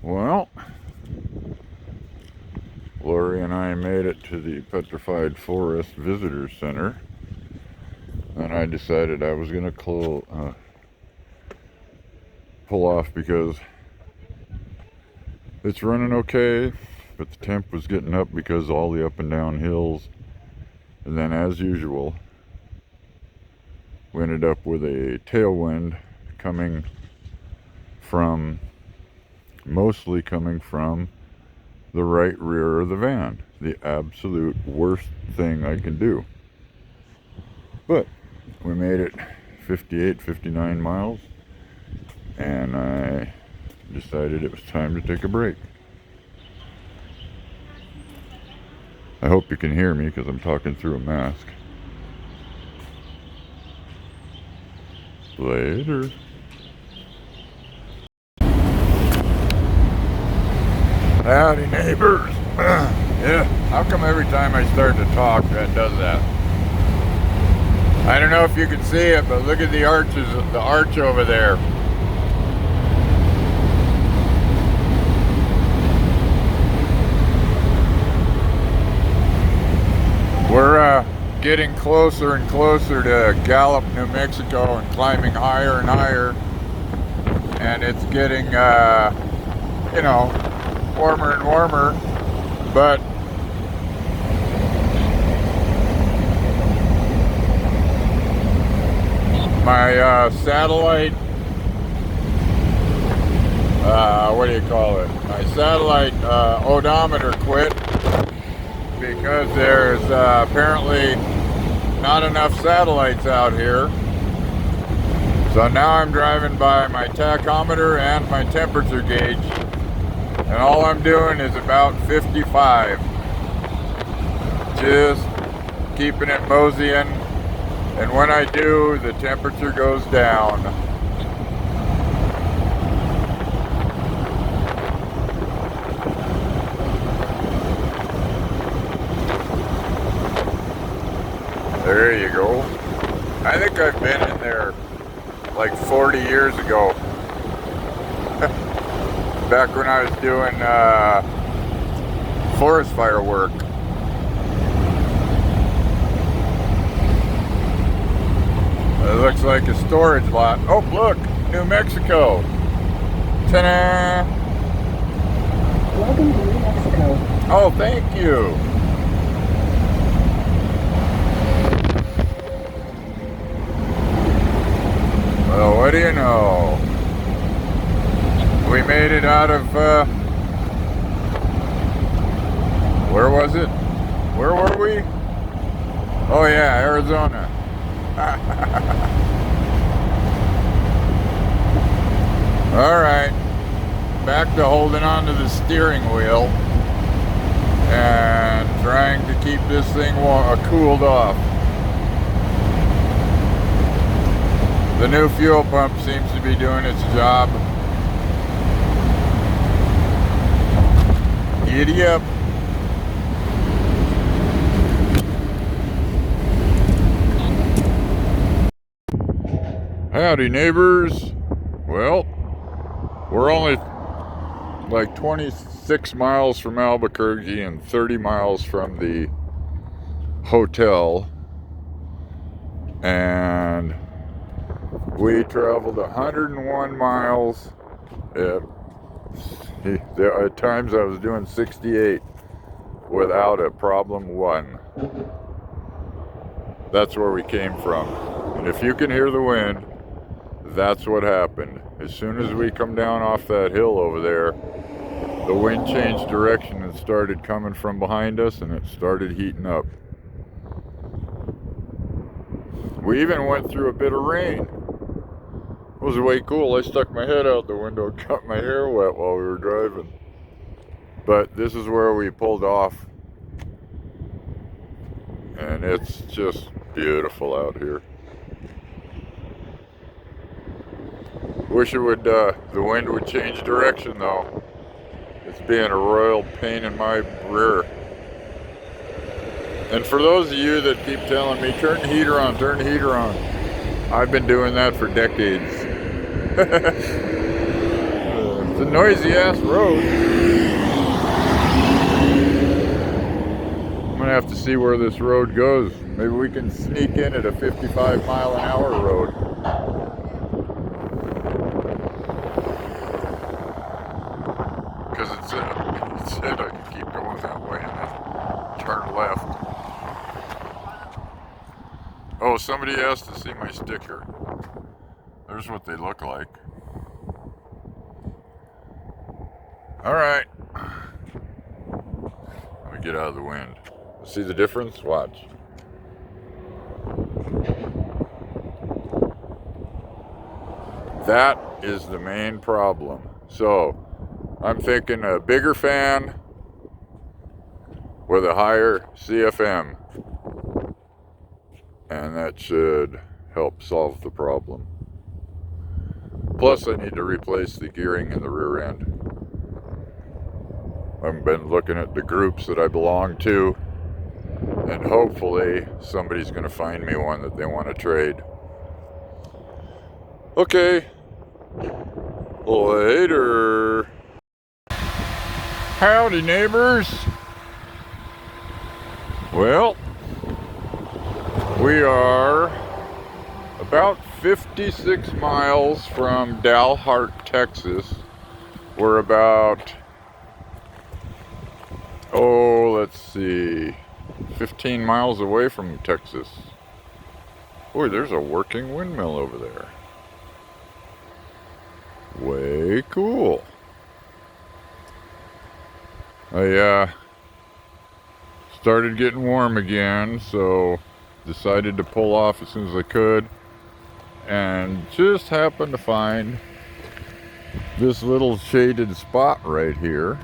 Well, Lori and I made it to the Petrified Forest Visitor Center, and I decided I was going to pull off because it's running okay, but the temp was getting up because of all the up and down hills. And then, as usual, we ended up with a tailwind mostly coming from the right rear of the van. The absolute worst thing I can do. But we made it 58, 59 miles, and I decided it was time to take a break. I hope you can hear me because I'm talking through a mask. Later. Howdy, neighbors. Yeah, how come every time I start to talk that does that? I don't know if you can see it, but look at the arch over there. We're getting closer and closer to Gallup, New Mexico, and climbing higher and higher, and it's getting warmer and warmer, but my satellite, my satellite odometer quit because there's apparently not enough satellites out here. So now I'm driving by my tachometer and my temperature gauge, and all I'm doing is about 55. Just keeping it moseying, and when I do, the temperature goes down. There you go. I think I've been in there like 40 years ago. Back when I was doing forest fire work. It looks like a storage lot. Oh, look! New Mexico! Ta-da! Welcome to New Mexico. Oh, thank you! Well, what do you know? We made it out of, where was it? Where were we? Oh yeah, Arizona. Alright, back to holding on to the steering wheel and trying to keep this thing cooled off. The new fuel pump seems to be doing its job. Giddy up. Howdy, neighbors. Well, we're only like 26 miles from Albuquerque and 30 miles from the hotel, and we traveled 101 miles. At times I was doing 68 without a problem one. That's where we came from. And if you can hear the wind, that's what happened. As soon as we come down off that hill over there, the wind changed direction and started coming from behind us, and it started heating up. We even went through a bit of rain. It was way cool. I stuck my head out the window and got my hair wet while we were driving. But this is where we pulled off, and it's just beautiful out here. Wish it would, the wind would change direction though. It's being a royal pain in my rear. And for those of you that keep telling me, turn the heater on, turn the heater on, I've been doing that for decades. It's a noisy ass road. I'm gonna have to see where this road goes. Maybe we can sneak in at a 55-mile-an-hour road. Because it said I could keep going that way and then turn left. Oh, somebody asked to see my sticker. There's what they look like. Alright. Let me get out of the wind. See the difference? Watch. That is the main problem. So, I'm thinking a bigger fan with a higher CFM. And that should help solve the problem. Plus, I need to replace the gearing in the rear end. I've been looking at the groups that I belong to, and hopefully somebody's going to find me one that they want to trade. Okay. Later. Howdy, neighbors. Well, we are about 56 miles from Dalhart, Texas. We're about, let's see, 15 miles away from Texas. Boy, there's a working windmill over there. Way cool. I started getting warm again, so decided to pull off as soon as I could, and just happened to find this little shaded spot right here.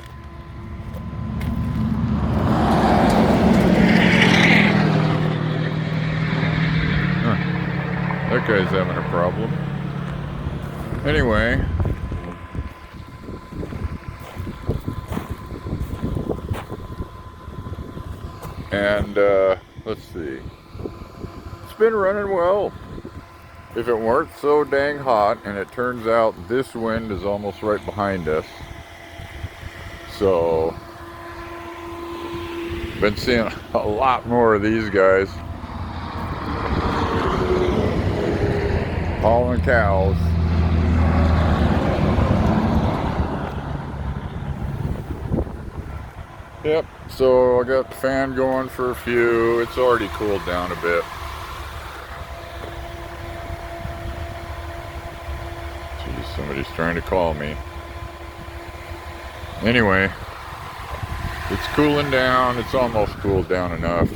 That guy's having a problem. Anyway, and let's see. It's been running well. If it weren't so dang hot, and it turns out this wind is almost right behind us. So, been seeing a lot more of these guys hauling cows. Yep, so I got the fan going for a few. It's already cooled down a bit. Geez, somebody's trying to call me. Anyway, it's cooling down. It's almost cooled down enough.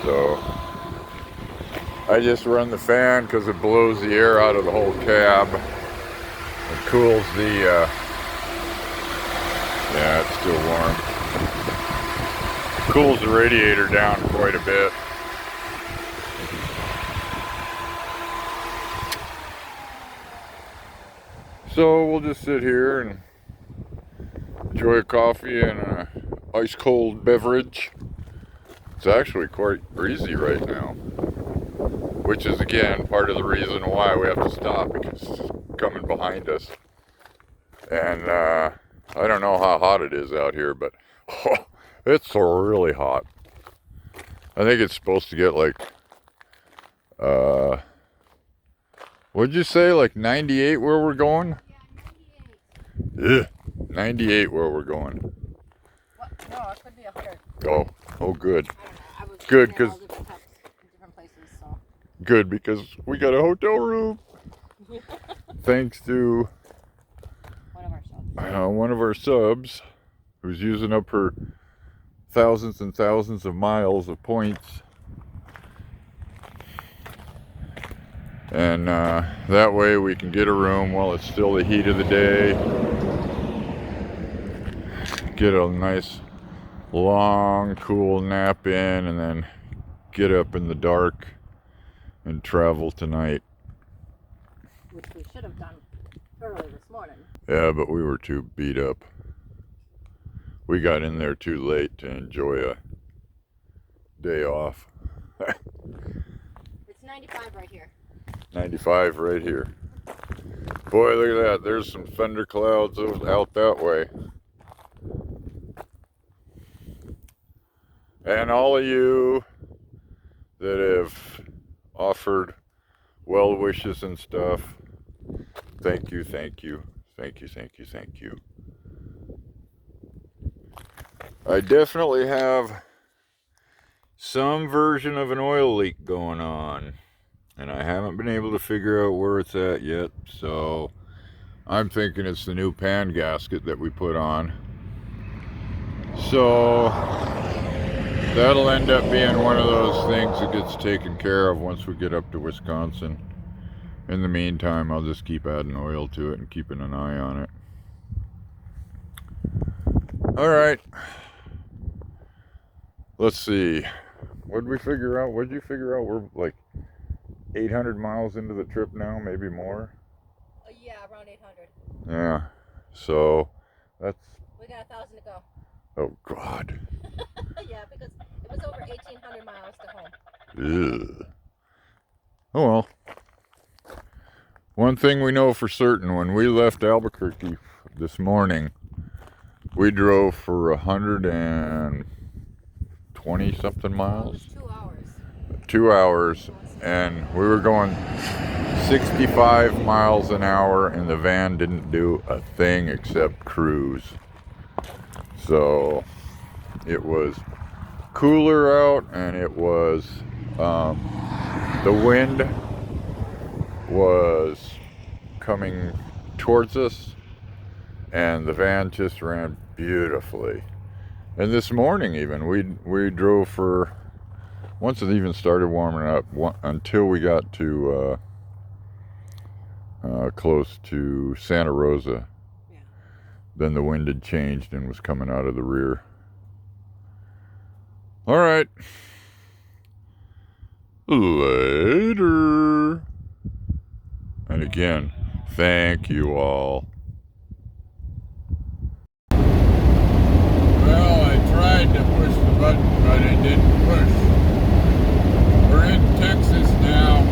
So, I just run the fan because it blows the air out of the whole cab. It cools the, yeah, it's still warm. Cools the radiator down quite a bit. So we'll just sit here and enjoy a coffee and an ice cold beverage. It's actually quite breezy right now, which is again part of the reason why we have to stop, because it's coming behind us. And I don't know how hot it is out here, but it's really hot. I think it's supposed to get like, what'd you say, like 98 where we're going? Yeah, 98 where we're going. What? No, it could be 100. Oh, good. I was Good, because different places, so. Good, because we got a hotel room. Thanks to one of our subs who's using up her thousands and thousands of miles of points. And that way we can get a room while it's still the heat of the day. Get a nice long cool nap in, and then get up in the dark and travel tonight. Which we should have done early this morning. Yeah, but we were too beat up. We got in there too late to enjoy a day off. It's 95 right here. 95 right here. Boy, look at that. There's some thunder clouds out that way. And all of you that have offered well wishes and stuff, thank you, thank you, thank you, thank you, thank you. I definitely have some version of an oil leak going on, and I haven't been able to figure out where it's at yet, so I'm thinking it's the new pan gasket that we put on. So that'll end up being one of those things that gets taken care of once we get up to Wisconsin. In the meantime, I'll just keep adding oil to it and keeping an eye on it. Alright. Let's see. What'd we figure out? What'd you figure out? We're like 800 miles into the trip now, maybe more. Yeah, around 800. Yeah. So that's. We got 1,000 to go. Oh God. Yeah, because it was over 1,800 miles to home. Ugh. Oh well. One thing we know for certain: when we left Albuquerque this morning, we drove for 120 something miles. 2 hours. 2 hours, and we were going 65 miles an hour, and the van didn't do a thing except cruise. So it was cooler out, and it was the wind was coming towards us, and the van just ran beautifully. And this morning even we drove for, once it even started warming up, until we got to close to Santa Rosa. Yeah. Then the wind had changed and was coming out of the rear. All right. Later. And again, thank you all. Well, I tried to push the button, but it didn't push. We're in Texas now.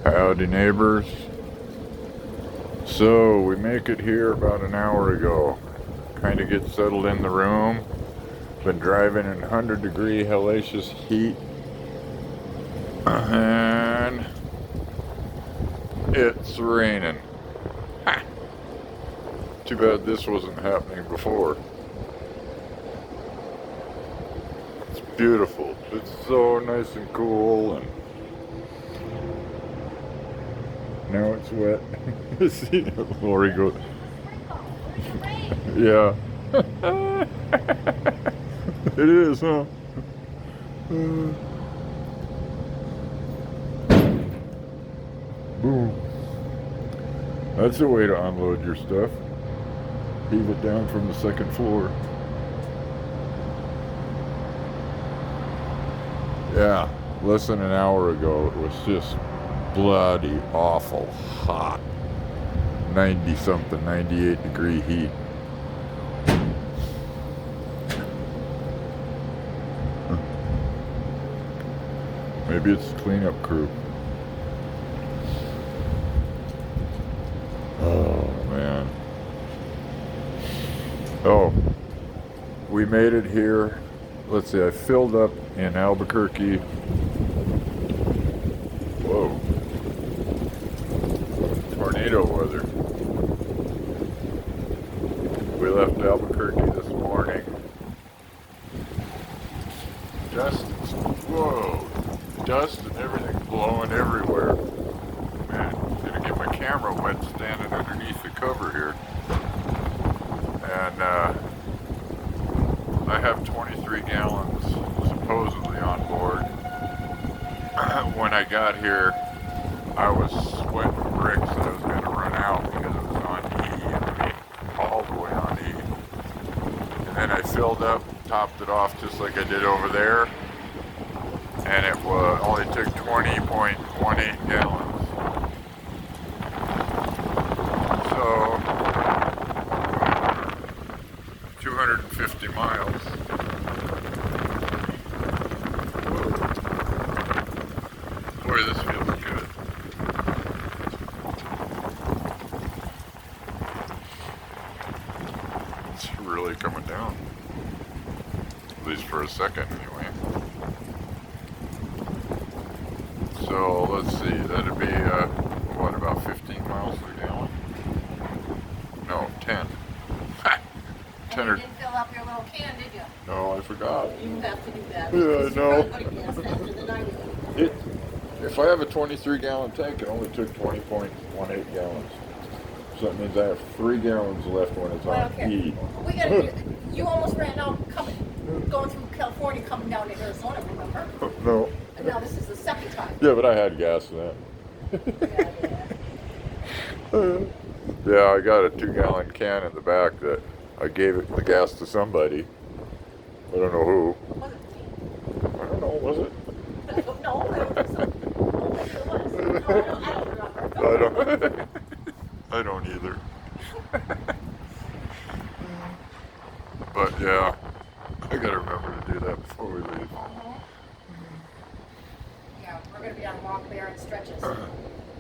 Howdy, neighbors. So we make it here about an hour ago. Kind of get settled in the room. Been driving in 100-degree hellacious heat. And it's raining. Ha! Too bad this wasn't happening before. It's beautiful. It's so nice and cool, and now it's wet. See, Lori goes. Yeah. It is, huh? Boom. That's the way to unload your stuff. Heave it down from the second floor. Yeah, less than an hour ago it was just bloody awful hot. 90 something, 98-degree heat. Maybe it's the cleanup crew. Oh man. Oh, we made it here. Let's see, I filled up in Albuquerque. Whoa. Tornado weather. We left Albuquerque this morning. Dust and everything blowing everywhere. Man, I'm gonna get my camera wet standing underneath the cover here. And I have 23 gallons supposedly on board. When I got here, I was sweating bricks that I was going to run out because it was on E, and all the way on E. And then I filled up, topped it off just like I did over there, and it only took 20.18 gallons. So 250 miles. for a second anyway. So let's see, that'd be what, about 15 miles per gallon? No, 10. 10 or... You didn't fill up your little can, did you? No, I forgot. You have to do that. Yeah, I know. Gas faster than I do. If I have a 23-gallon tank, it only took 20.18 gallons. So that means I have 3 gallons left when it's Well, I on don't care. E. We gotta do, you almost ran out going through California, coming down to Arizona, remember? No. And now this is the second time. Yeah, but I had gas in that. Yeah. Yeah, I got a 2-gallon can in the back that I gave it the gas to somebody. I don't know who. Was it me? I don't know, was it? No, I don't think so. Oh, maybe it was. No, I don't remember. I don't either. But yeah, I gotta remember to do that before we leave. Yeah, we're gonna be on long barren stretches.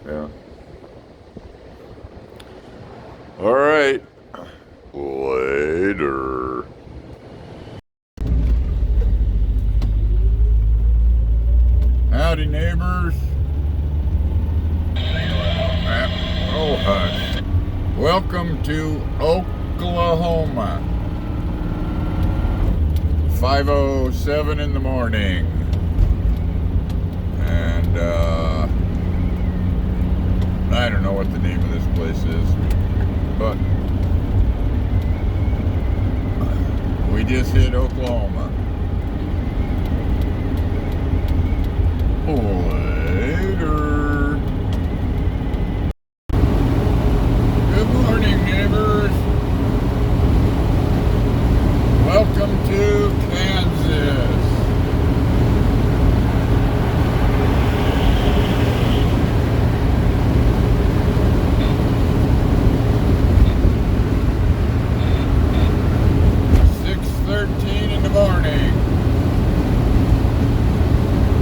Yeah. All right. Later. Howdy, neighbors. Oh, hush. Welcome to Oklahoma. 5:07 in the morning. And, I don't know what the name of this place is, but we just hit Oklahoma. Later. Good morning, neighbors. Welcome to Kansas. Morning.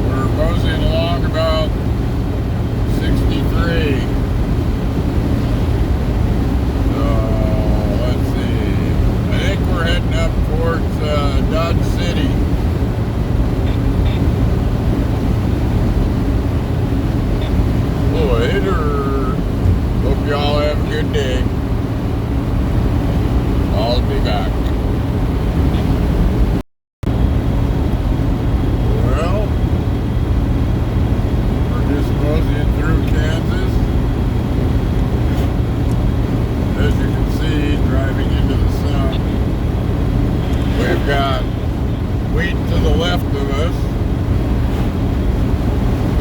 We're moseying along about 63. So let's see. I think we're heading up towards Dodge City. Later. Hope y'all have a good day. I'll be back. Through Kansas. As you can see, driving into the sun, we've got wheat to the left of us.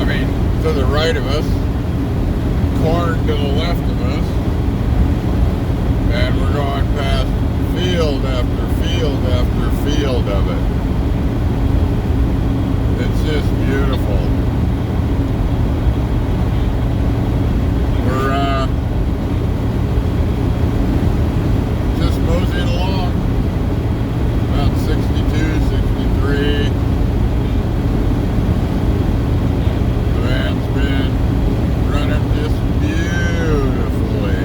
I mean, to the right of us. Corn to the left of us. And we're going past field after field after field of it. It's just beautiful. We're just moseying along, about 62, 63. The van's been running just beautifully.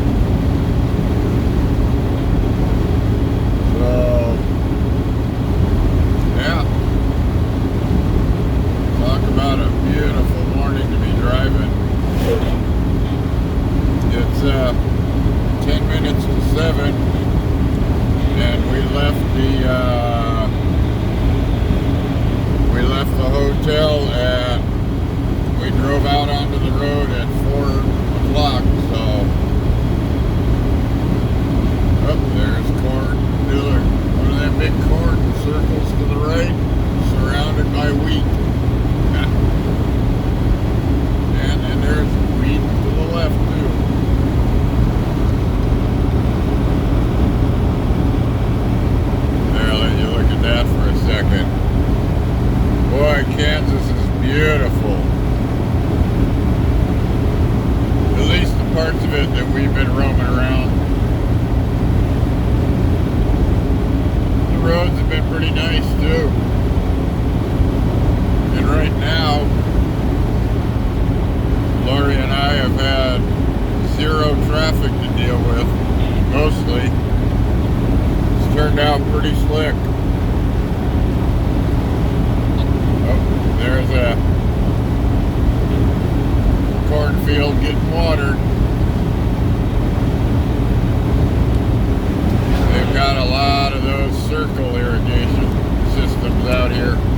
So, yeah, talk about a beautiful morning to be driving. It's 10 minutes to 7, and we left the hotel and we drove out onto the road at 4 o'clock. So, oh, there's corn. One of them big corn circles to the right, surrounded by wheat. And then there's wheat to the left too. I'll let you look at that for a second. Boy, Kansas is beautiful. At least the parts of it that we've been roaming around. The roads have been pretty nice too. And right now, Lori and I have had 0 traffic to deal with, mostly. Turned out pretty slick. There's a cornfield getting watered. They've got a lot of those circle irrigation systems out here.